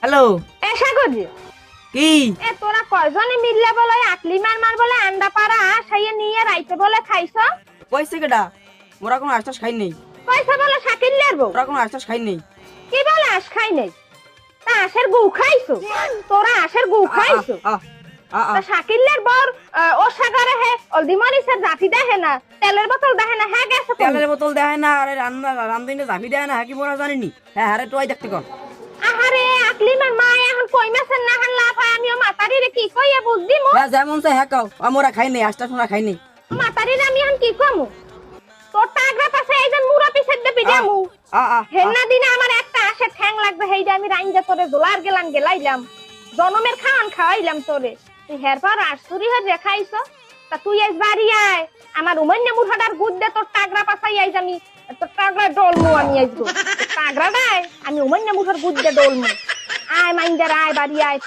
Hello এসা করছি কি এ তোরা কয়জনে মিললে বলে আকলি মার বলে আন্ডা পাড়া সাইয়ে নিয়ে রাইতে বলে খাইছ কইছে কেডা? মোরা কোনো আশ্বাস খাই নেই। কইছে বলে শাকিল্লের বউ মোরা কোনো আশ্বাস খাই নেই। কি বলে আস খাই নাই তা আশের গু খাইছো তোরা আশের গু খাইছো তা শাকিল্লের বর ও সাগরে হে অলদিমানিসের জাফি দেখে না তেলের বোতল দেখে না হ্যাঁ গেছে তেলের বোতল দেয় না, আরে রান্ধিনে জাফি দেয় না, কি মোরা জানিনি। হ্যাঁ আরে তোই দেখতে কর। আহারে আকলি মার মা এখন কই মাছের না হান লাভ হয় আমিও মাতারি রে কি কইয়া বুঝদি মু হ্যাঁ যেমন চাই হ্যাঁ কাও, মোরা খাই নেই, আশ্বাস মোরা খাই নেই। মাতারি রে আমি এখন কি কমু তোর টাগরা পাশে এই যে মুরা পিছে দে পিডামু হেন্না দিনে আমার একটা আসে ঠ্যাং লাগবে হেইডা আমি রাইন্দা তোরে দোলার গেলাইলাম জনমের খাওয়ান খাওয়াইলাম তোরে তুই হেরপর আশুরি হয়ে দেখাইছ তা তুই আজ বাড়ি আয় আমার উমান্য মুঠাটার গুদ দে তোর টাগরা পাছাই আইজ আমি তোর টাগরা ডলমু আমি আইজগো টাগরা দাই আমি উমান্য মুঠার গুদ দে ডলমু আয় মাইন্দার আয় বাড়ি আয়